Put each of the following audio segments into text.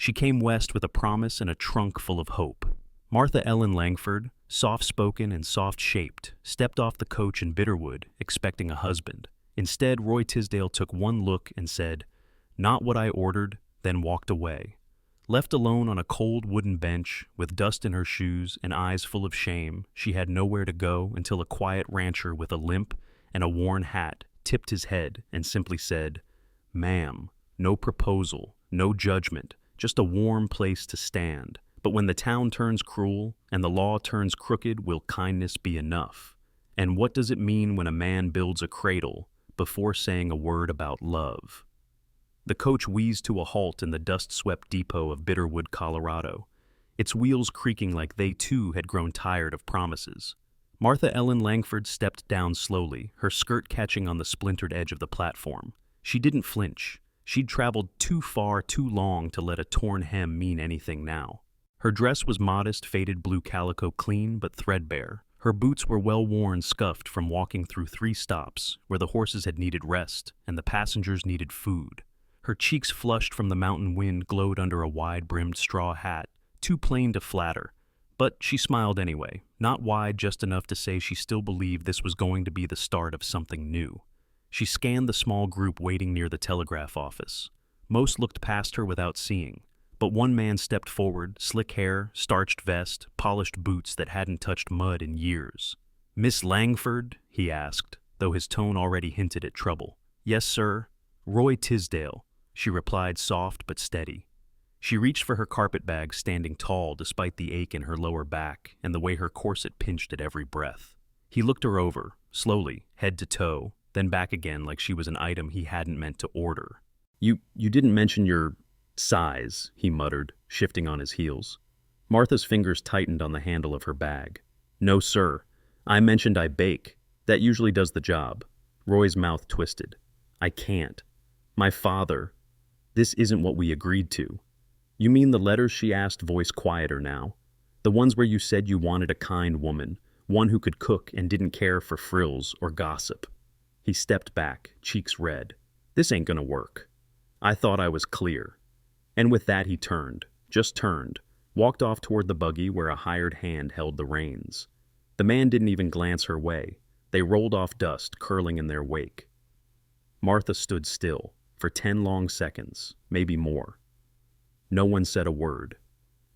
She came west with a promise and a trunk full of hope. Martha Ellen Langford, soft-spoken and soft-shaped, stepped off the coach in Bitterwood, expecting a husband. Instead, Roy Tisdale took one look and said, "Not what I ordered," then walked away. Left alone on a cold wooden bench, with dust in her shoes and eyes full of shame, she had nowhere to go until a quiet rancher with a limp and a worn hat tipped his head and simply said, "Ma'am, no proposal, no judgment, just a warm place to stand. But when the town turns cruel and the law turns crooked, will kindness be enough? And what does it mean when a man builds a cradle before saying a word about love?" The coach wheezed to a halt in the dust-swept depot of Bitterwood, Colorado, its wheels creaking like they too had grown tired of promises. Martha Ellen Langford stepped down slowly, her skirt catching on the splintered edge of the platform. She didn't flinch. She'd traveled too far, too long to let a torn hem mean anything now. Her dress was modest, faded blue calico, clean but threadbare. Her boots were well-worn, scuffed from walking through 3 stops where the horses had needed rest and the passengers needed food. Her cheeks, flushed from the mountain wind, glowed under a wide-brimmed straw hat, too plain to flatter. But she smiled anyway, not wide, just enough to say she still believed this was going to be the start of something new. She scanned the small group waiting near the telegraph office. Most looked past her without seeing, but one man stepped forward, slick hair, starched vest, polished boots that hadn't touched mud in years. "Miss Langford?" he asked, though his tone already hinted at trouble. "Yes, sir. Roy Tisdale," she replied, soft but steady. She reached for her carpetbag, standing tall despite the ache in her lower back and the way her corset pinched at every breath. He looked her over, slowly, head to toe, then back again like she was an item he hadn't meant to order. You didn't mention your size," he muttered, shifting on his heels. Martha's fingers tightened on the handle of her bag. "No, sir. I mentioned I bake. That usually does the job." Roy's mouth twisted. "I can't. My father. This isn't what we agreed to." "You mean the letters?" she asked, voice quieter now. "The ones where you said you wanted a kind woman, one who could cook and didn't care for frills or gossip." He stepped back, cheeks red. "This ain't gonna work. I thought I was clear." And with that he turned, just turned, walked off toward the buggy where a hired hand held the reins. The man didn't even glance her way. They rolled off, dust curling in their wake. Martha stood still, for 10 long seconds, maybe more. No one said a word.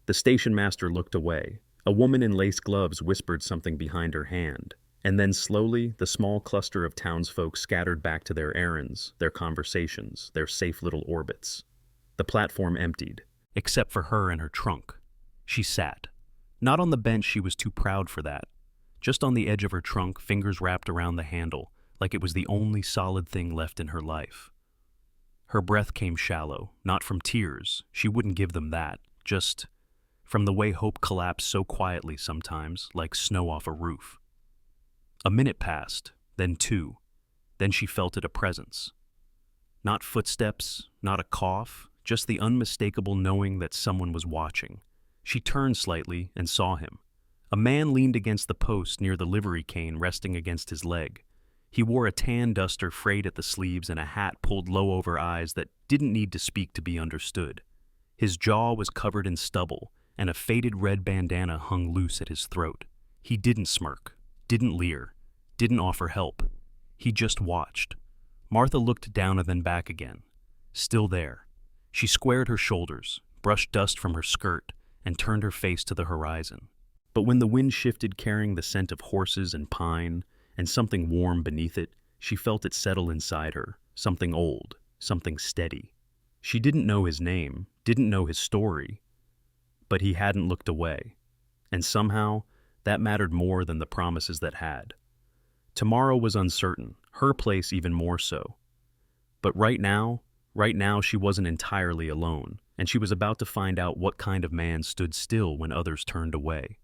The station master looked away. A woman in lace gloves whispered something behind her hand, and then slowly the small cluster of townsfolk scattered back to their errands, their conversations, their safe little orbits. The platform emptied, except for her and her trunk. She sat. Not on the bench, she was too proud for that. Just on the edge of her trunk, fingers wrapped around the handle, like it was the only solid thing left in her life. Her breath came shallow, not from tears, she wouldn't give them that, just from the way hope collapsed so quietly sometimes, like snow off a roof. A minute passed, then 2. Then she felt it, a presence. Not footsteps, not a cough, just the unmistakable knowing that someone was watching. She turned slightly and saw him. A man leaned against the post near the livery cane, resting against his leg. He wore a tan duster frayed at the sleeves and a hat pulled low over eyes that didn't need to speak to be understood. His jaw was covered in stubble, and a faded red bandana hung loose at his throat. He didn't smirk, didn't leer, didn't offer help. He just watched. Martha looked down and then back again. Still there. She squared her shoulders, brushed dust from her skirt, and turned her face to the horizon. But when the wind shifted, carrying the scent of horses and pine, and something warm beneath it, she felt it settle inside her, something old, something steady. She didn't know his name, didn't know his story, but he hadn't looked away. And somehow, that mattered more than the promises that had. Tomorrow was uncertain, her place even more so. But right now she wasn't entirely alone, and she was about to find out what kind of man stood still when others turned away.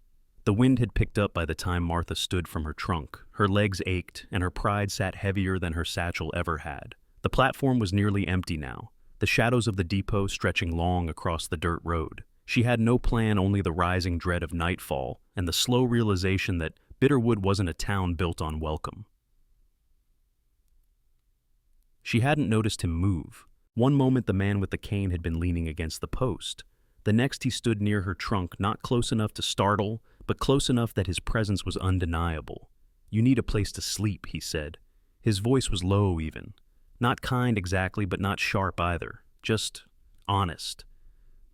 The wind had picked up by the time Martha stood from her trunk. Her legs ached, and her pride sat heavier than her satchel ever had. The platform was nearly empty now, the shadows of the depot stretching long across the dirt road. She had no plan, only the rising dread of nightfall, and the slow realization that Bitterwood wasn't a town built on welcome. She hadn't noticed him move. One moment the man with the cane had been leaning against the post. The next he stood near her trunk, not close enough to startle, but close enough that his presence was undeniable. "You need a place to sleep," he said. His voice was low even. Not kind exactly, but not sharp either. Just honest.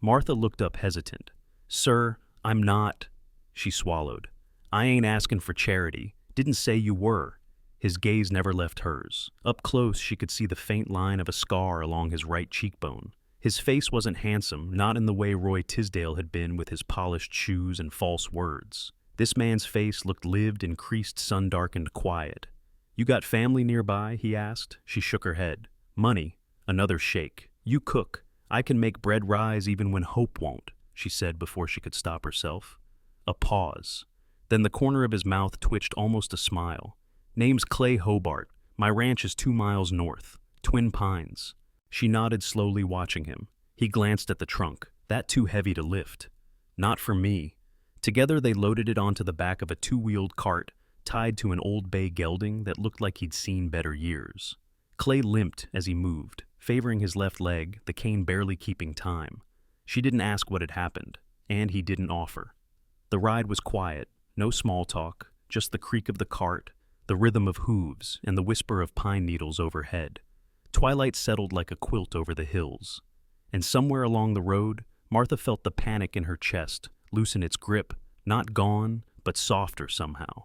Martha looked up hesitant. "Sir, I'm not—" She swallowed. "I ain't asking for charity. Didn't say you were." His gaze never left hers. Up close, she could see the faint line of a scar along his right cheekbone. His face wasn't handsome, not in the way Roy Tisdale had been with his polished shoes and false words. This man's face looked lived in creased, sun-darkened quiet. "You got family nearby?" he asked. She shook her head. "Money." Another shake. "You cook. I can make bread rise even when hope won't," she said before she could stop herself. A pause. Then the corner of his mouth twitched almost a smile. "Name's Clay Hobart. My ranch is 2 miles north. Twin Pines." She nodded slowly, watching him. He glanced at the trunk. "That too heavy to lift." "Not for me." Together they loaded it onto the back of a 2-wheeled cart, tied to an old bay gelding that looked like he'd seen better years. Clay limped as he moved, favoring his left leg, the cane barely keeping time. She didn't ask what had happened, and he didn't offer. The ride was quiet, no small talk, just the creak of the cart, the rhythm of hooves, and the whisper of pine needles overhead. Twilight settled like a quilt over the hills. And somewhere along the road, Martha felt the panic in her chest loosen its grip, not gone, but softer somehow.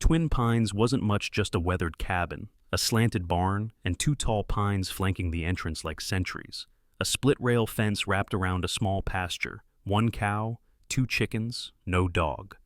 Twin Pines wasn't much just a weathered cabin, a slanted barn, and 2 tall pines flanking the entrance like sentries. A split-rail fence wrapped around a small pasture, 1 cow, 2 chickens, no dog.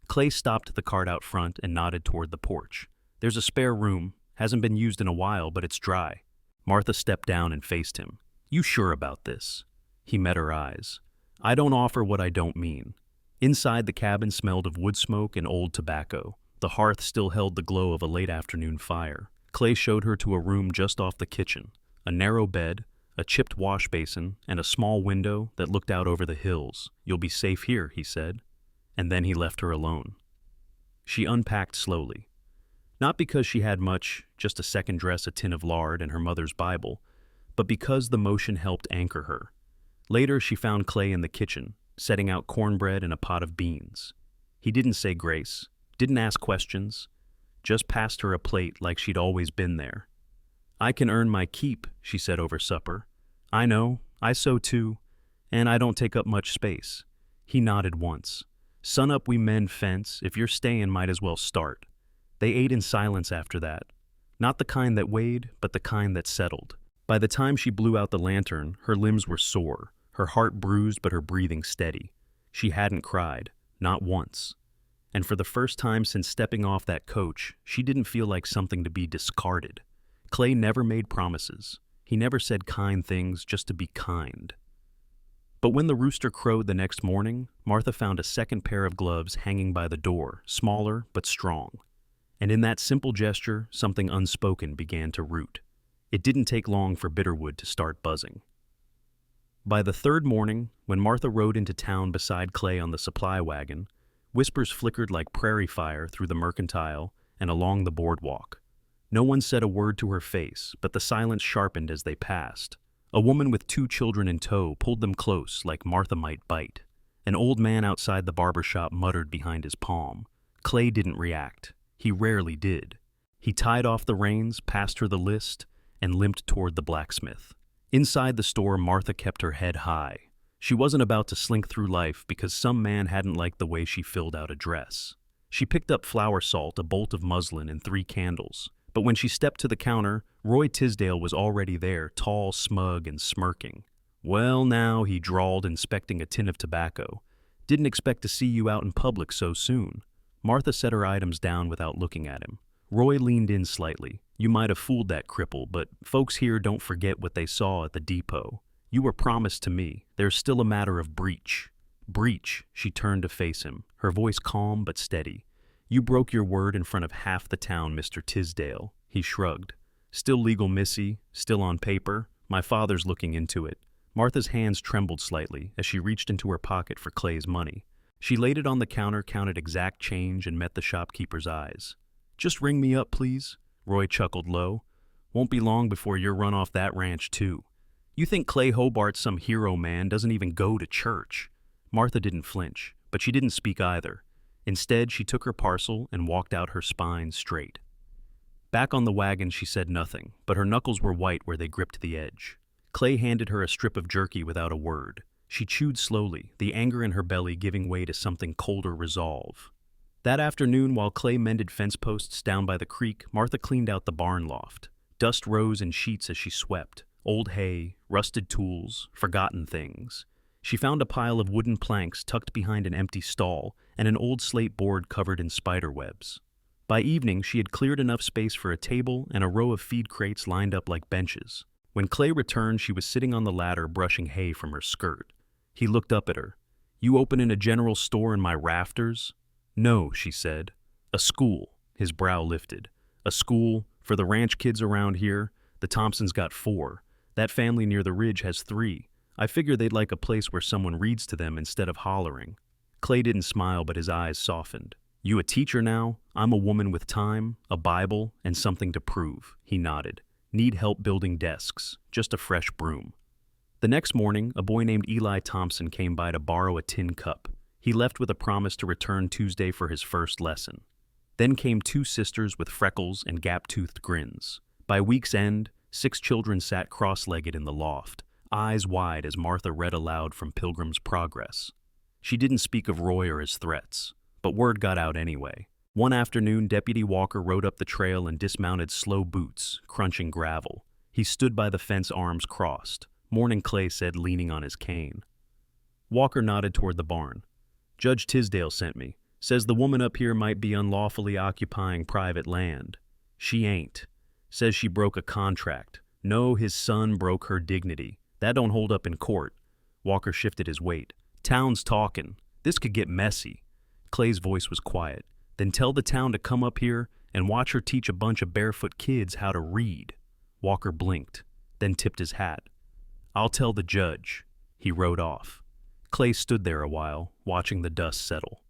Clay stopped the cart out front and nodded toward the porch. "There's a spare room. Hasn't been used in a while, but it's dry." Martha stepped down and faced him. "You sure about this?" He met her eyes. "I don't offer what I don't mean." Inside, the cabin smelled of wood smoke and old tobacco. The hearth still held the glow of a late afternoon fire. Clay showed her to a room just off the kitchen. A narrow bed, a chipped wash basin, and a small window that looked out over the hills. "You'll be safe here," he said. And then he left her alone. She unpacked slowly. Not because she had much, just a second dress, a tin of lard, and her mother's Bible, but because the motion helped anchor her. Later, she found Clay in the kitchen, setting out cornbread and a pot of beans. He didn't say grace, didn't ask questions, just passed her a plate like she'd always been there. "I can earn my keep," she said over supper. "I know, I sew too, and I don't take up much space." He nodded once. "Sunup we mend fence, if you're staying might as well start." They ate in silence after that. Not the kind that weighed, but the kind that settled. By the time she blew out the lantern, her limbs were sore, her heart bruised but her breathing steady. She hadn't cried, not once. And for the first time since stepping off that coach, she didn't feel like something to be discarded. Clay never made promises. He never said kind things just to be kind. But when the rooster crowed the next morning, Martha found a second pair of gloves hanging by the door, smaller but strong. And in that simple gesture, something unspoken began to root. It didn't take long for Bitterwood to start buzzing. By the 3rd morning, when Martha rode into town beside Clay on the supply wagon, whispers flickered like prairie fire through the mercantile and along the boardwalk. No one said a word to her face, but the silence sharpened as they passed. A woman with 2 children in tow pulled them close like Martha might bite. An old man outside the barber shop muttered behind his palm. Clay didn't react. He rarely did. He tied off the reins, passed her the list, and limped toward the blacksmith. Inside the store, Martha kept her head high. She wasn't about to slink through life because some man hadn't liked the way she filled out a dress. She picked up flour salt, a bolt of muslin, and 3 candles. But when she stepped to the counter, Roy Tisdale was already there, tall, smug, and smirking. "Well now," he drawled, inspecting a tin of tobacco. "Didn't expect to see you out in public so soon." Martha set her items down without looking at him. Roy leaned in slightly. "You might have fooled that cripple, but folks here don't forget what they saw at the depot. You were promised to me. There's still a matter of breach." "Breach," she turned to face him, her voice calm but steady. "You broke your word in front of half the town, Mr. Tisdale." He shrugged. "Still legal, missy, still on paper. My father's looking into it." Martha's hands trembled slightly as she reached into her pocket for Clay's money. She laid it on the counter, counted exact change, and met the shopkeeper's eyes. "Just ring me up, please." Roy chuckled low. "Won't be long before you're run off that ranch, too." You think Clay Hobart's some hero man doesn't even go to church. Martha didn't flinch, but she didn't speak either. Instead, she took her parcel and walked out, her spine straight. Back on the wagon, she said nothing, but her knuckles were white where they gripped the edge. Clay handed her a strip of jerky without a word. She chewed slowly, the anger in her belly giving way to something colder resolve. That afternoon, while Clay mended fence posts down by the creek, Martha cleaned out the barn loft. Dust rose in sheets as she swept. Old hay, rusted tools, forgotten things. She found a pile of wooden planks tucked behind an empty stall and an old slate board covered in spider webs. By evening, she had cleared enough space for a table and a row of feed crates lined up like benches. When Clay returned, she was sitting on the ladder brushing hay from her skirt. He looked up at her. "You opening a general store in my rafters?" "No," she said. "A school." His brow lifted. "A school for the ranch kids around here. The Thompsons got 4. That family near the ridge has 3. I figure they'd like a place where someone reads to them instead of hollering." Clay didn't smile, but his eyes softened. "You a teacher now? I'm a woman with time, a Bible, and something to prove." He nodded. "Need help building desks. Just a fresh broom." The next morning, a boy named Eli Thompson came by to borrow a tin cup. He left with a promise to return Tuesday for his first lesson. Then came 2 sisters with freckles and gap-toothed grins. By week's end, 6 children sat cross-legged in the loft, eyes wide as Martha read aloud from Pilgrim's Progress. She didn't speak of Roy or his threats, but word got out anyway. One afternoon, Deputy Walker rode up the trail and dismounted slow boots, crunching gravel. He stood by the fence, arms crossed. Morning, Clay said, leaning on his cane. Walker nodded toward the barn. "Judge Tisdale sent me. Says the woman up here might be unlawfully occupying private land. She ain't. Says she broke a contract. No, his son broke her dignity. That don't hold up in court." Walker shifted his weight. "Town's talking. This could get messy." Clay's voice was quiet. "Then tell the town to come up here and watch her teach a bunch of barefoot kids how to read." Walker blinked, then tipped his hat. "I'll tell the judge." He rode off. Clay stood there a while, watching the dust settle.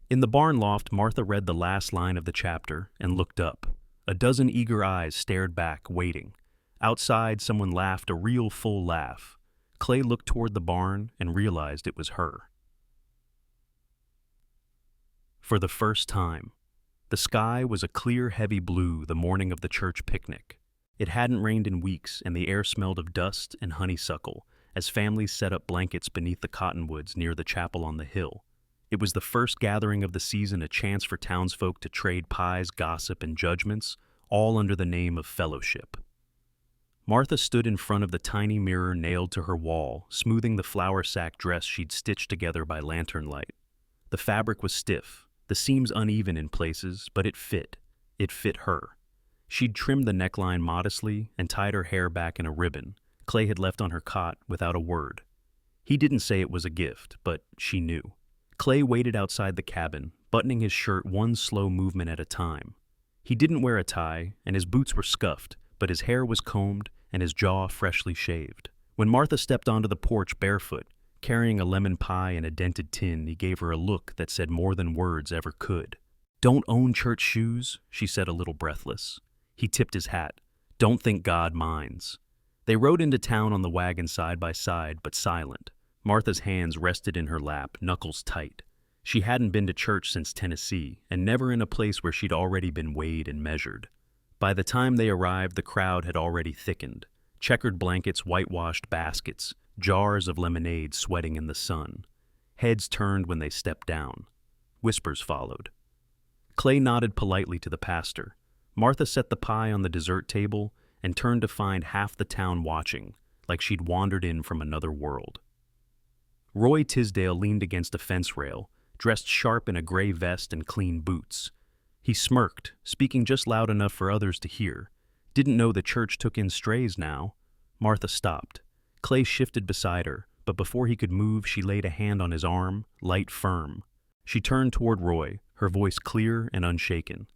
In the barn loft, Martha read the last line of the chapter and looked up. A dozen eager eyes stared back, waiting. Outside, someone laughed, a real full laugh. Clay looked toward the barn and realized it was her. For the first time, the sky was a clear, heavy blue the morning of the church picnic. It hadn't rained in weeks, and the air smelled of dust and honeysuckle as families set up blankets beneath the cottonwoods near the chapel on the hill. It was the first gathering of the season, a chance for townsfolk to trade pies, gossip, and judgments, all under the name of fellowship. Martha stood in front of the tiny mirror nailed to her wall, smoothing the flour sack dress she'd stitched together by lantern light. The fabric was stiff, the seams uneven in places, but it fit. It fit her. She'd trimmed the neckline modestly and tied her hair back in a ribbon Clay had left on her cot without a word. He didn't say it was a gift, but she knew. Clay waited outside the cabin, buttoning his shirt one slow movement at a time. He didn't wear a tie, and his boots were scuffed, but his hair was combed and his jaw freshly shaved. When Martha stepped onto the porch barefoot, carrying a lemon pie in a dented tin, he gave her a look that said more than words ever could. "Don't own church shoes," she said, a little breathless. He tipped his hat. "Don't think God minds." They rode into town on the wagon side by side, but silent. Martha's hands rested in her lap, knuckles tight. She hadn't been to church since Tennessee, and never in a place where she'd already been weighed and measured. By the time they arrived, the crowd had already thickened. Checkered blankets, whitewashed baskets, jars of lemonade sweating in the sun. Heads turned when they stepped down. Whispers followed. Clay nodded politely to the pastor. Martha set the pie on the dessert table and turned to find half the town watching, like she'd wandered in from another world. Roy Tisdale leaned against a fence rail, dressed sharp in a gray vest and clean boots. He smirked, speaking just loud enough for others to hear. Didn't know the church took in strays now. Martha stopped. Clay shifted beside her, but before he could move, she laid a hand on his arm, light, firm. She turned toward Roy, her voice clear and unshaken.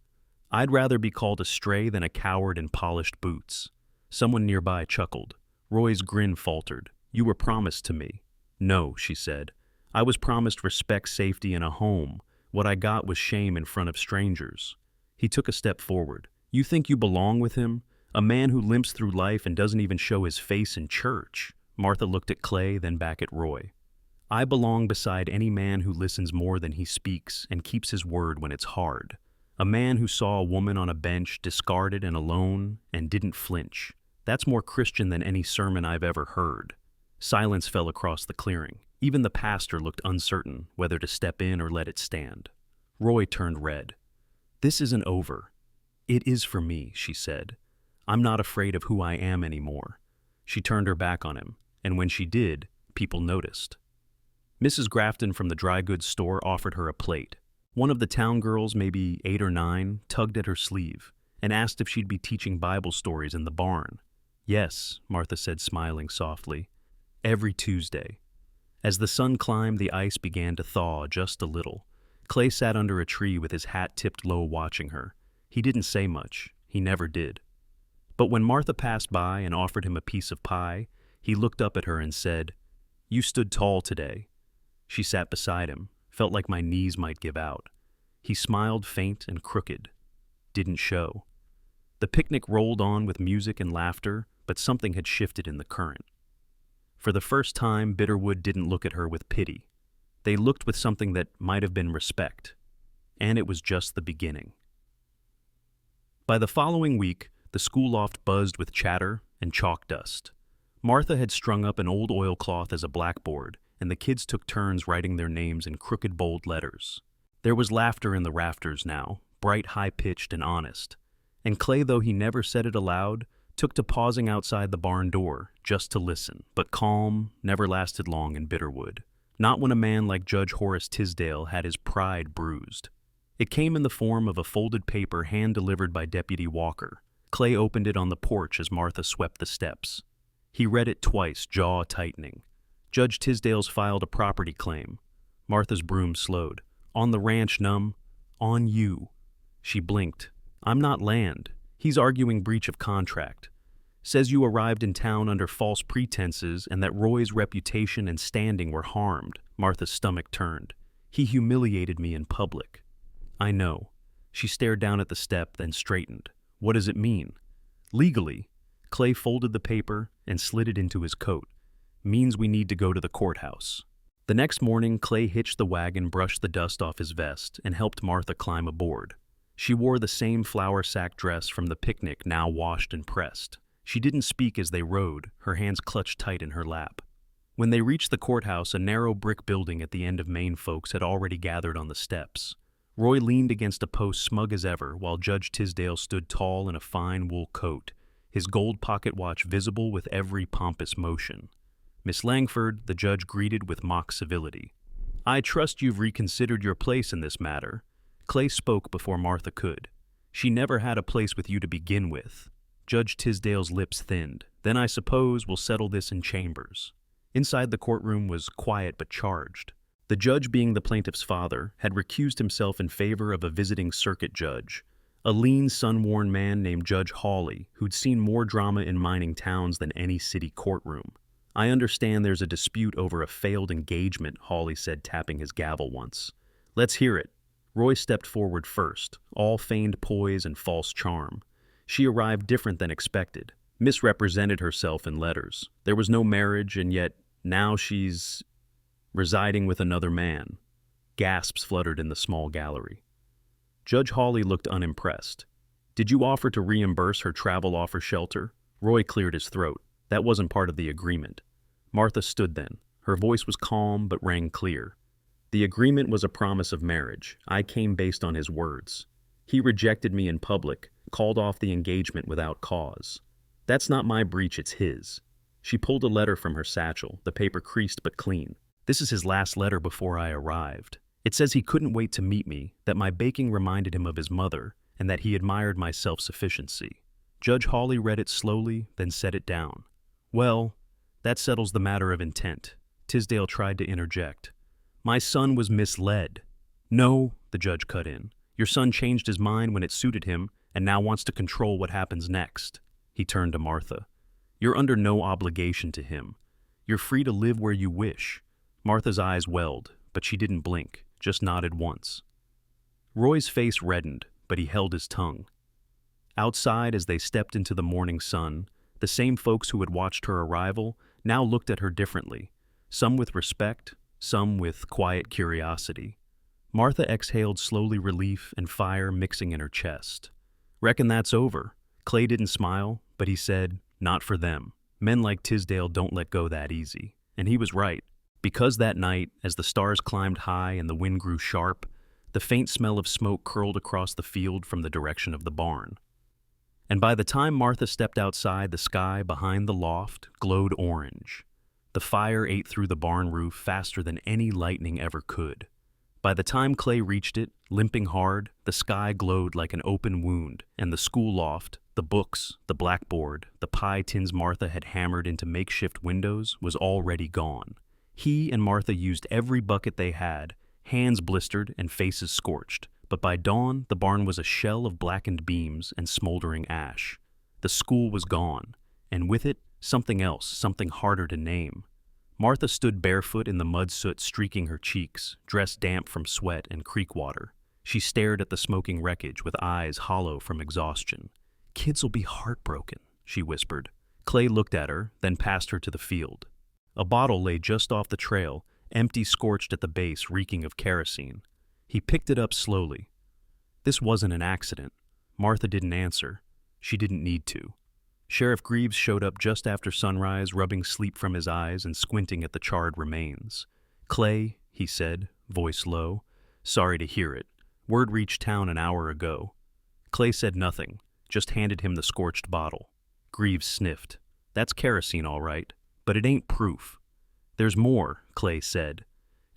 "I'd rather be called a stray than a coward in polished boots." Someone nearby chuckled. Roy's grin faltered. "You were promised to me." "No," she said. "I was promised respect, safety, and a home. What I got was shame in front of strangers." He took a step forward. "You think you belong with him? A man who limps through life and doesn't even show his face in church. Martha looked at Clay, then back at Roy. I belong beside any man who listens more than he speaks and keeps his word when it's hard. A man who saw a woman on a bench, discarded and alone, and didn't flinch. That's more Christian than any sermon I've ever heard. Silence fell across the clearing. Even the pastor looked uncertain whether to step in or let it stand. Roy turned red. This isn't over. It is for me, she said. I'm not afraid of who I am anymore. She turned her back on him, and when she did, people noticed. Mrs. Grafton from the dry goods store offered her a plate. One of the town girls, maybe 8 or 9, tugged at her sleeve and asked if she'd be teaching Bible stories in the barn. Yes, Martha said, smiling softly. Every Tuesday. As the sun climbed, the ice began to thaw just a little. Clay sat under a tree with his hat tipped low watching her. He didn't say much. He never did. But when Martha passed by and offered him a piece of pie, he looked up at her and said, "You stood tall today." She sat beside him, felt like my knees might give out. He smiled faint and crooked. Didn't show. The picnic rolled on with music and laughter, but something had shifted in the current. For the first time, Bitterwood didn't look at her with pity. They looked with something that might have been respect. And it was just the beginning. By the following week, the school loft buzzed with chatter and chalk dust. Martha had strung up an old oilcloth as a blackboard, and the kids took turns writing their names in crooked, bold letters. There was laughter in the rafters now, bright, high-pitched, and honest. And Clay, though he never said it aloud, took to pausing outside the barn door just to listen. But calm never lasted long in Bitterwood. Not when a man like Judge Horace Tisdale had his pride bruised. It came in the form of a folded paper hand-delivered by Deputy Walker. Clay opened it on the porch as Martha swept the steps. He read it twice, jaw tightening. Judge Tisdale's filed a property claim. Martha's broom slowed. On the ranch, Num. On you. She blinked. I'm not land. He's arguing breach of contract. Says you arrived in town under false pretenses and that Roy's reputation and standing were harmed. Martha's stomach turned. He humiliated me in public. I know. She stared down at the step, then straightened. What does it mean? Legally, Clay folded the paper and slid it into his coat. Means we need to go to the courthouse. The next morning, Clay hitched the wagon, brushed the dust off his vest, and helped Martha climb aboard. She wore the same flour sack dress from the picnic, now washed and pressed. She didn't speak as they rode, her hands clutched tight in her lap. When they reached the courthouse, a narrow brick building at the end of Main folks had already gathered on the steps. Roy leaned against a post, smug as ever, while Judge Tisdale stood tall in a fine wool coat, his gold pocket watch visible with every pompous motion. Miss Langford, the judge greeted with mock civility. I trust you've reconsidered your place in this matter. Clay spoke before Martha could. She never had a place with you to begin with. Judge Tisdale's lips thinned. Then I suppose we'll settle this in chambers. Inside the courtroom was quiet but charged. The judge, being the plaintiff's father, had recused himself in favor of a visiting circuit judge, a lean, sun-worn man named Judge Hawley, who'd seen more drama in mining towns than any city courtroom. I understand there's a dispute over a failed engagement, Hawley said, tapping his gavel once. Let's hear it. Roy stepped forward first, all feigned poise and false charm. She arrived different than expected, misrepresented herself in letters. There was no marriage, and yet now she's residing with another man. Gasps fluttered in the small gallery. Judge Hawley looked unimpressed. Did you offer to reimburse her travel offer shelter? Roy cleared his throat. That wasn't part of the agreement. Martha stood then. Her voice was calm but rang clear. The agreement was a promise of marriage. I came based on his words. He rejected me in public, called off the engagement without cause. That's not my breach, it's his. She pulled a letter from her satchel, the paper creased but clean. This is his last letter before I arrived. It says he couldn't wait to meet me, that my baking reminded him of his mother, and that he admired my self-sufficiency. Judge Hawley read it slowly, then set it down. Well, that settles the matter of intent. Tisdale tried to interject. My son was misled. No, the judge cut in. Your son changed his mind when it suited him and now wants to control what happens next. He turned to Martha. You're under no obligation to him. You're free to live where you wish. Martha's eyes welled, but she didn't blink, just nodded once. Roy's face reddened, but he held his tongue. Outside, as they stepped into the morning sun, the same folks who had watched her arrival now looked at her differently, some with respect, some with quiet curiosity. Martha exhaled slowly, relief and fire mixing in her chest. "Reckon that's over." Clay didn't smile, but he said, "Not for them. Men like Tisdale don't let go that easy." And he was right, because that night, as the stars climbed high and the wind grew sharp, the faint smell of smoke curled across the field from the direction of the barn. And by the time Martha stepped outside, the sky behind the loft glowed orange. The fire ate through the barn roof faster than any lightning ever could. By the time Clay reached it, limping hard, the sky glowed like an open wound, and the school loft, the books, the blackboard, the pie tins Martha had hammered into makeshift windows was already gone. He and Martha used every bucket they had, hands blistered and faces scorched, but by dawn the barn was a shell of blackened beams and smoldering ash. The school was gone, and with it, something else, something harder to name. Martha stood barefoot in the mud soot streaking her cheeks, dress damp from sweat and creek water. She stared at the smoking wreckage with eyes hollow from exhaustion. "Kids'll be heartbroken," she whispered. Clay looked at her, then passed her to the field. A bottle lay just off the trail, empty, scorched at the base, reeking of kerosene. He picked it up slowly. This wasn't an accident. Martha didn't answer. She didn't need to. Sheriff Greaves showed up just after sunrise, rubbing sleep from his eyes and squinting at the charred remains. "Clay," he said, voice low. "Sorry to hear it. Word reached town an hour ago." Clay said nothing, just handed him the scorched bottle. Greaves sniffed. "That's kerosene, all right, but it ain't proof." "There's more," Clay said.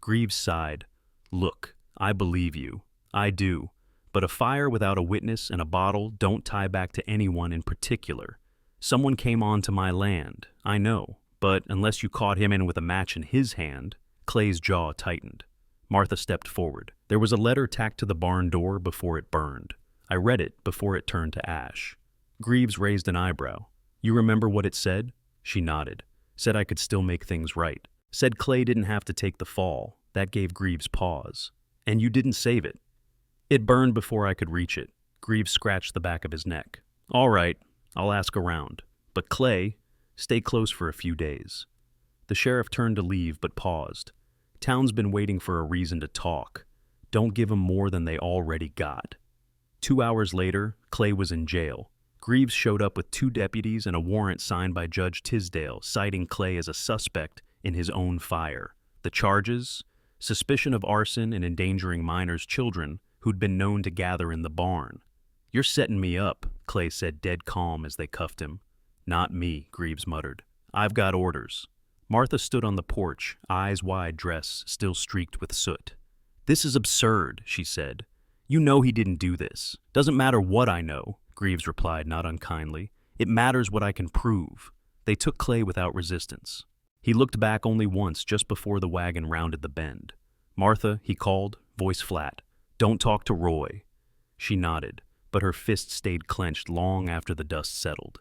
Greaves sighed. "Look, I believe you. I do. But a fire without a witness and a bottle don't tie back to anyone in particular. Someone came onto my land, I know, but unless you caught him in with a match in his hand." Clay's jaw tightened. Martha stepped forward. "There was a letter tacked to the barn door before it burned. I read it before it turned to ash." Greaves raised an eyebrow. "You remember what it said?" She nodded. "Said I could still make things right. Said Clay didn't have to take the fall." That gave Greaves pause. "And you didn't save it." "It burned before I could reach it." Greaves scratched the back of his neck. "All right, I'll ask around. But Clay, stay close for a few days." The sheriff turned to leave but paused. "Town's been waiting for a reason to talk. Don't give 'em more than they already got." 2 hours later, Clay was in jail. Greaves showed up with 2 deputies and a warrant signed by Judge Tisdale, citing Clay as a suspect in his own fire. The charges? Suspicion of arson and endangering minors' children who'd been known to gather in the barn. "You're setting me up," Clay said, dead calm as they cuffed him. "Not me," Greaves muttered. "I've got orders." Martha stood on the porch, eyes wide, dress still streaked with soot. "This is absurd," she said. "You know he didn't do this." "Doesn't matter what I know," Greaves replied, not unkindly. "It matters what I can prove." They took Clay without resistance. He looked back only once just before the wagon rounded the bend. "Martha," he called, voice flat. "Don't talk to Roy." She nodded, but her fist stayed clenched long after the dust settled.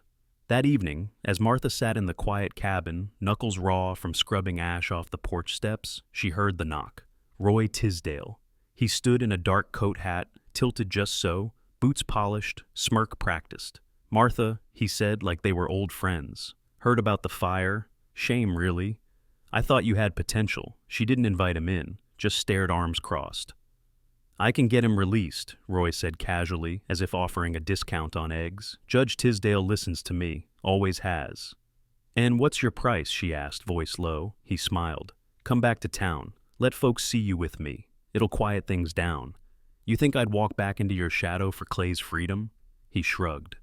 That evening, as Martha sat in the quiet cabin, knuckles raw from scrubbing ash off the porch steps, she heard the knock. Roy Tisdale. He stood in a dark coat hat, tilted just so, boots polished, smirk practiced. "Martha," he said like they were old friends. "Heard about the fire. Shame, really. I thought you had potential." She didn't invite him in, just stared arms crossed. "I can get him released," Roy said casually, as if offering a discount on eggs. "Judge Tisdale listens to me, always has." "And what's your price?" she asked, voice low. He smiled. "Come back to town. Let folks see you with me. It'll quiet things down." "You think I'd walk back into your shadow for Clay's freedom?" He shrugged.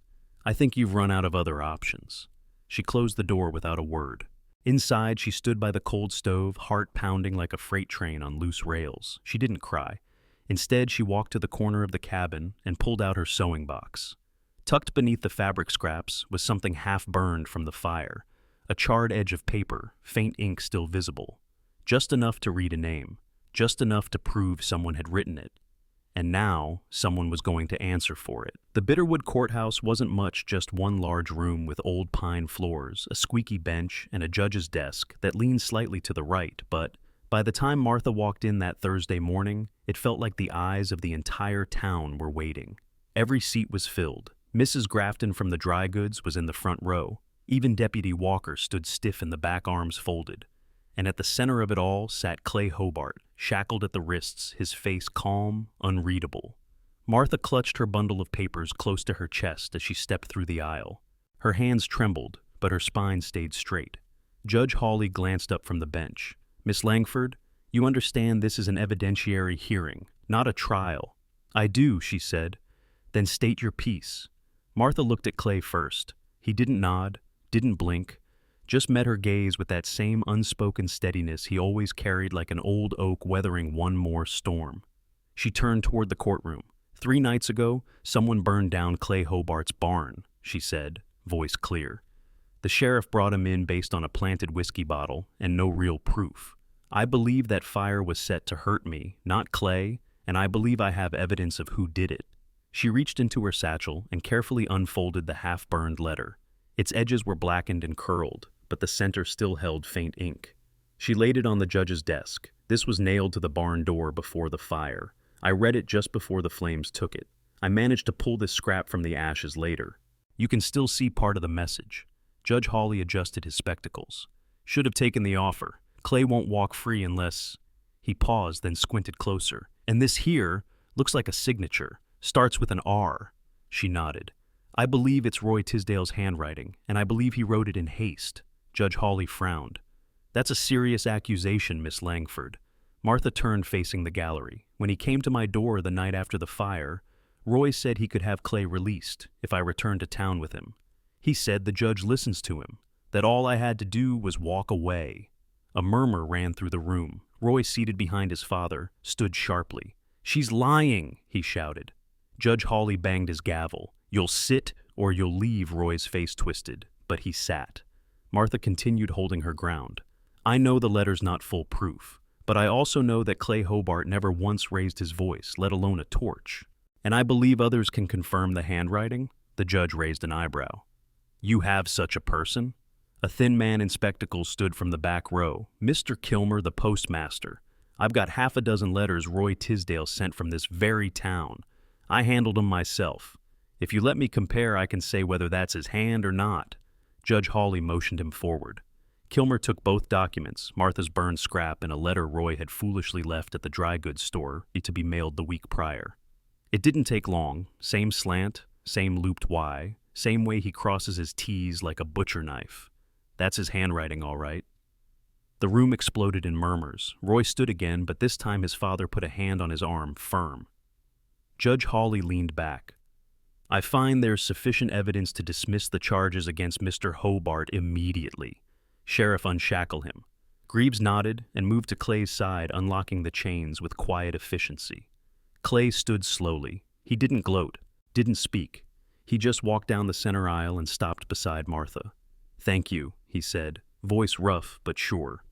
"I think you've run out of other options." She closed the door without a word. Inside, she stood by the cold stove, heart pounding like a freight train on loose rails. She didn't cry. Instead, she walked to the corner of the cabin and pulled out her sewing box. Tucked beneath the fabric scraps was something half-burned from the fire, a charred edge of paper, faint ink still visible. Just enough to read a name, just enough to prove someone had written it. And now, someone was going to answer for it. The Bitterwood Courthouse wasn't much, just one large room with old pine floors, a squeaky bench, and a judge's desk that leaned slightly to the right, but by the time Martha walked in that Thursday morning, it felt like the eyes of the entire town were waiting. Every seat was filled. Mrs. Grafton from the dry goods was in the front row. Even Deputy Walker stood stiff in the back, arms folded. And at the center of it all sat Clay Hobart, shackled at the wrists, his face calm, unreadable. Martha clutched her bundle of papers close to her chest as she stepped through the aisle. Her hands trembled, but her spine stayed straight. Judge Hawley glanced up from the bench. "Miss Langford, you understand this is an evidentiary hearing, not a trial." "I do," she said. "Then state your piece." Martha looked at Clay first. He didn't nod, didn't blink, just met her gaze with that same unspoken steadiness he always carried like an old oak weathering one more storm. She turned toward the courtroom. "3 nights ago, someone burned down Clay Hobart's barn," she said, voice clear. "The sheriff brought him in based on a planted whiskey bottle and no real proof. I believe that fire was set to hurt me, not Clay, and I believe I have evidence of who did it." She reached into her satchel and carefully unfolded the half-burned letter. Its edges were blackened and curled, but the center still held faint ink. She laid it on the judge's desk. "This was nailed to the barn door before the fire. I read it just before the flames took it. I managed to pull this scrap from the ashes later. You can still see part of the message." Judge Hawley adjusted his spectacles. "Should have taken the offer. Clay won't walk free unless—" He paused, then squinted closer. "And this here looks like a signature. Starts with an R." She nodded. "I believe it's Roy Tisdale's handwriting, and I believe he wrote it in haste." Judge Hawley frowned. "That's a serious accusation, Miss Langford." Martha turned facing the gallery. "When he came to my door the night after the fire, Roy said he could have Clay released if I returned to town with him. He said the judge listens to him, that all I had to do was walk away." A murmur ran through the room. Roy, seated behind his father, stood sharply. "She's lying," he shouted. Judge Hawley banged his gavel. "You'll sit or you'll leave." Roy's face twisted, but he sat. Martha continued holding her ground. "I know the letter's not full proof, but I also know that Clay Hobart never once raised his voice, let alone a torch. And I believe others can confirm the handwriting." The judge raised an eyebrow. "You have such a person?" A thin man in spectacles stood from the back row. "Mr. Kilmer, the postmaster. I've got 6 letters Roy Tisdale sent from this very town. I handled them myself. If you let me compare, I can say whether that's his hand or not." Judge Hawley motioned him forward. Kilmer took both documents, Martha's burned scrap and a letter Roy had foolishly left at the dry goods store to be mailed the week prior. It didn't take long. Same slant, same looped Y, same way he crosses his T's like a butcher knife. That's his handwriting, all right. The room exploded in murmurs. Roy stood again, but this time his father put a hand on his arm, firm. Judge Hawley leaned back. "I find there's sufficient evidence to dismiss the charges against Mr. Hobart immediately. Sheriff, unshackle him." Greaves nodded and moved to Clay's side, unlocking the chains with quiet efficiency. Clay stood slowly. He didn't gloat, didn't speak. He just walked down the center aisle and stopped beside Martha. "Thank you," he said, voice rough but sure.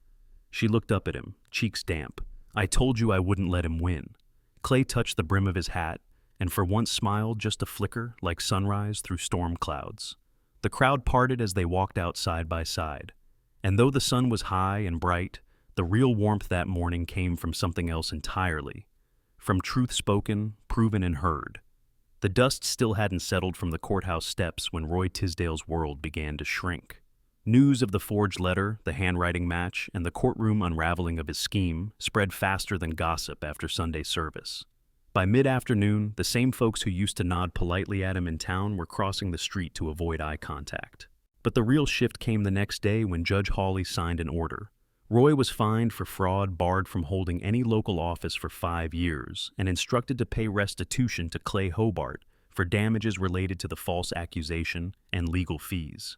She looked up at him, cheeks damp. "I told you I wouldn't let him win." Clay touched the brim of his hat, and for once smiled just a flicker like sunrise through storm clouds. The crowd parted as they walked out side by side. And though the sun was high and bright, the real warmth that morning came from something else entirely. From truth spoken, proven, and heard. The dust still hadn't settled from the courthouse steps when Roy Tisdale's world began to shrink. News of the forged letter, the handwriting match, and the courtroom unraveling of his scheme spread faster than gossip after Sunday service. By mid-afternoon, the same folks who used to nod politely at him in town were crossing the street to avoid eye contact. But the real shift came the next day when Judge Hawley signed an order. Roy was fined for fraud, barred from holding any local office for 5 years, and instructed to pay restitution to Clay Hobart for damages related to the false accusation and legal fees.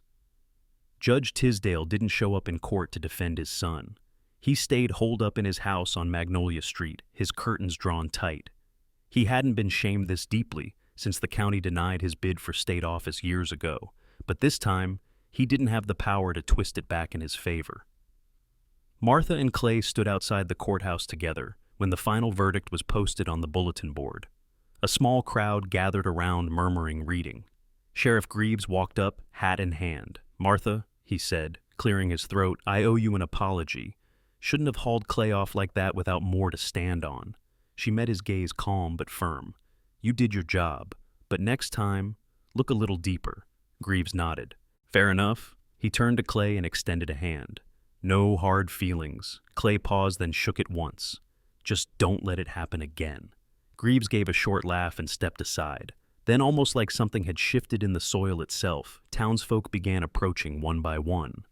Judge Tisdale didn't show up in court to defend his son. He stayed holed up in his house on Magnolia Street, his curtains drawn tight. He hadn't been shamed this deeply since the county denied his bid for state office years ago, but this time, he didn't have the power to twist it back in his favor. Martha and Clay stood outside the courthouse together when the final verdict was posted on the bulletin board. A small crowd gathered around, murmuring, reading. Sheriff Greaves walked up, hat in hand. "Martha," he said, clearing his throat, "I owe you an apology. Shouldn't have hauled Clay off like that without more to stand on." She met his gaze calm but firm. "You did your job, but next time, Look a little deeper. Greaves nodded. Fair enough. He turned to Clay and extended a hand. No hard feelings. Clay paused, then shook it once. Just don't let it happen again. Greaves gave a short laugh and stepped aside. Then, almost like something had shifted in the soil itself, townsfolk began approaching one by one.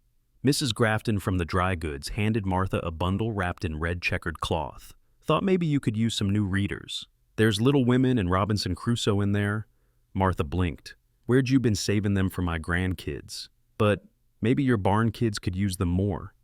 Mrs. Grafton from the dry goods handed Martha a bundle wrapped in red checkered cloth. Thought maybe you could use some new readers. There's Little Women and Robinson Crusoe in there. Martha blinked. Where'd you been saving them for my grandkids? But maybe your barn kids could use them more.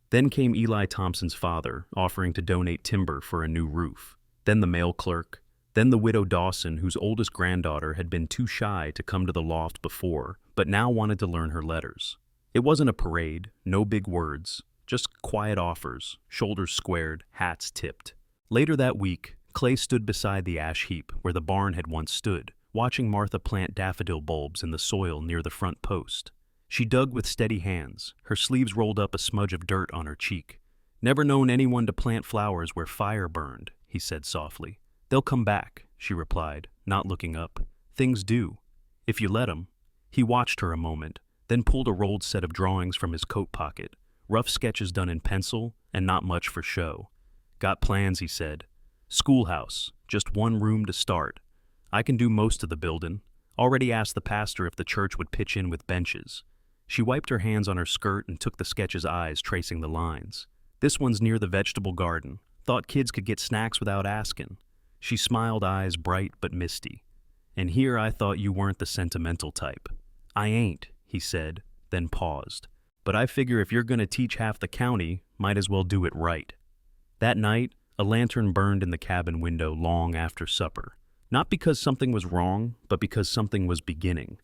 Then came Eli Thompson's father, offering to donate timber for a new roof. Then the mail clerk. Then the widow Dawson, whose oldest granddaughter had been too shy to come to the loft before, but now wanted to learn her letters. It wasn't a parade, no big words, just quiet offers, shoulders squared, hats tipped. Later that week, Clay stood beside the ash heap where the barn had once stood, watching Martha plant daffodil bulbs in the soil near the front post. She dug with steady hands, her sleeves rolled up a smudge of dirt on her cheek. Never known anyone to plant flowers where fire burned, he said softly. They'll come back, she replied, not looking up. Things do. If you let 'em. He watched her a moment, then pulled a rolled set of drawings from his coat pocket, rough sketches done in pencil and not much for show. Got plans, he said. Schoolhouse, just one room to start. I can do most of the building. Already asked the pastor if the church would pitch in with benches. She wiped her hands on her skirt and took the sketch's eyes, tracing the lines. This one's near the vegetable garden. Thought kids could get snacks without asking. She smiled, eyes bright but misty. And here I thought you weren't the sentimental type. I ain't, he said, then paused. But I figure if you're gonna teach half the county, might as well do it right. That night, a lantern burned in the cabin window long after supper. Not because something was wrong, but because something was beginning.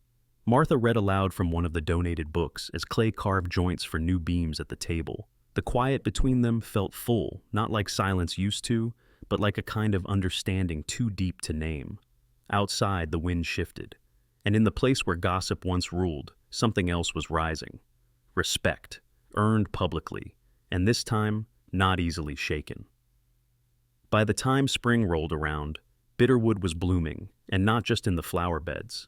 Martha read aloud from one of the donated books as Clay carved joints for new beams at the table. The quiet between them felt full, not like silence used to, but like a kind of understanding too deep to name. Outside, the wind shifted, and in the place where gossip once ruled, something else was rising. Respect, earned publicly, and this time, not easily shaken. By the time spring rolled around, bitterwood was blooming, and not just in the flower beds.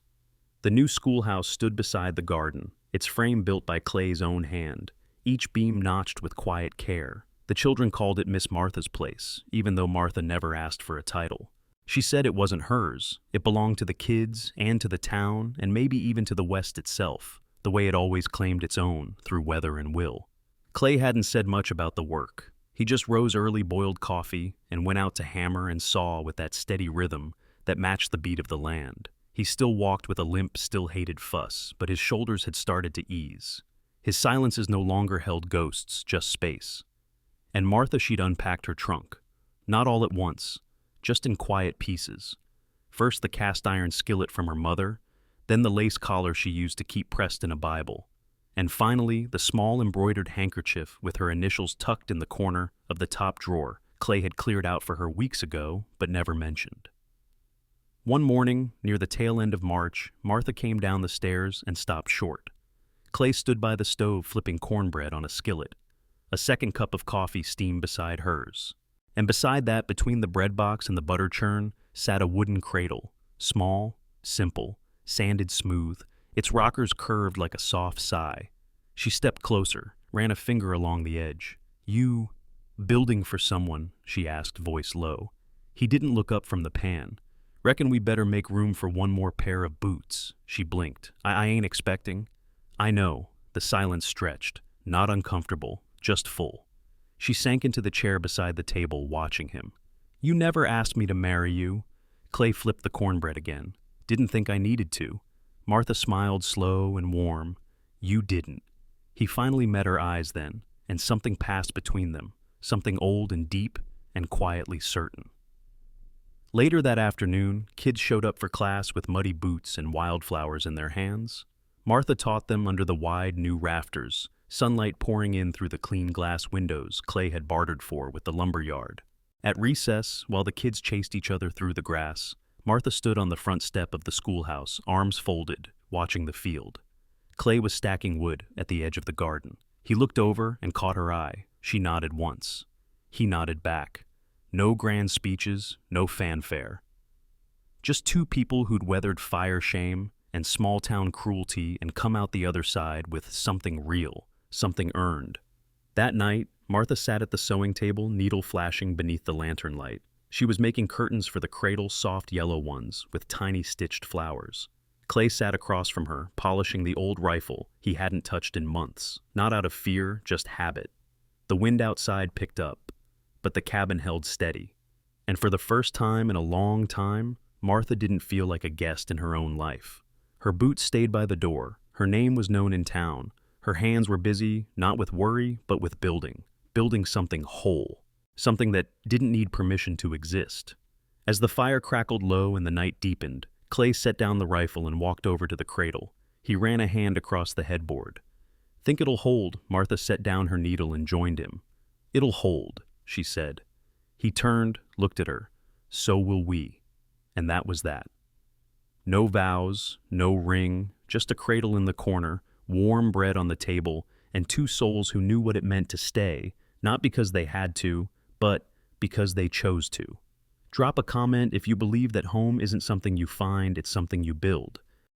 The new schoolhouse stood beside the garden, its frame built by Clay's own hand, each beam notched with quiet care. The children called it Miss Martha's place, even though Martha never asked for a title. She said it wasn't hers. It belonged to the kids and to the town, and maybe even to the West itself, the way it always claimed its own through weather and will. Clay hadn't said much about the work. He just rose early, boiled coffee, and went out to hammer and saw with that steady rhythm that matched the beat of the land. He still walked with a limp, still-hated fuss, but his shoulders had started to ease. His silences no longer held ghosts, just space. And Martha, she'd unpacked her trunk. Not all at once, just in quiet pieces. First the cast-iron skillet from her mother, then the lace collar she used to keep pressed in a Bible, and finally the small embroidered handkerchief with her initials tucked in the corner of the top drawer Clay had cleared out for her weeks ago but never mentioned. One morning, near the tail end of March, Martha came down the stairs and stopped short. Clay stood by the stove flipping cornbread on a skillet. A second cup of coffee steamed beside hers. And beside that, between the bread box and the butter churn, sat a wooden cradle, small, simple, sanded smooth, its rockers curved like a soft sigh. She stepped closer, ran a finger along the edge. You, building for someone, she asked, voice low. He didn't look up from the pan. Reckon we better make room for one more pair of boots. She blinked. I ain't expecting. I know. The silence stretched. Not uncomfortable, just full. She sank into the chair beside the table, watching him. You never asked me to marry you. Clay flipped the cornbread again. Didn't think I needed to. Martha smiled slow and warm. You didn't. He finally met her eyes then, and something passed between them, something old and deep and quietly certain. Later that afternoon, kids showed up for class with muddy boots and wildflowers in their hands. Martha taught them under the wide new rafters, sunlight pouring in through the clean glass windows Clay had bartered for with the lumberyard. At recess, while the kids chased each other through the grass, Martha stood on the front step of the schoolhouse, arms folded, watching the field. Clay was stacking wood at the edge of the garden. He looked over and caught her eye. She nodded once. He nodded back. No grand speeches, no fanfare. Just two people who'd weathered fire, shame, and small-town cruelty and come out the other side with something real, something earned. That night, Martha sat at the sewing table, needle flashing beneath the lantern light. She was making curtains for the cradle, soft yellow ones, with tiny stitched flowers. Clay sat across from her, polishing the old rifle he hadn't touched in months, not out of fear, just habit. The wind outside picked up, but the cabin held steady. And for the first time in a long time, Martha didn't feel like a guest in her own life. Her boots stayed by the door, her name was known in town, her hands were busy, not with worry, but with building something whole, something that didn't need permission to exist. As the fire crackled low and the night deepened, Clay set down the rifle and walked over to the cradle. He ran a hand across the headboard. "Think it'll hold?" Martha set down her needle and joined him. "It'll hold," she said. He turned, looked at her. "So will we." And that was that. No vows, no ring, just a cradle in the corner, warm bread on the table, and two souls who knew what it meant to stay, not because they had to, but because they chose to. Drop a comment if you believe that home isn't something you find, it's something you build.